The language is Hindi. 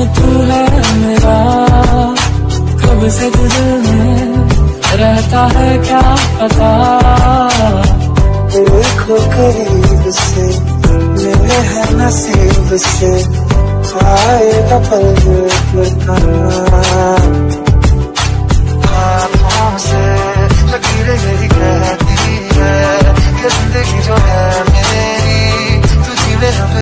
तू है मेरा, कब से दिल में रहता है क्या पता। देखो करीब से मेरे है नसीब से, आएगा पल बताना।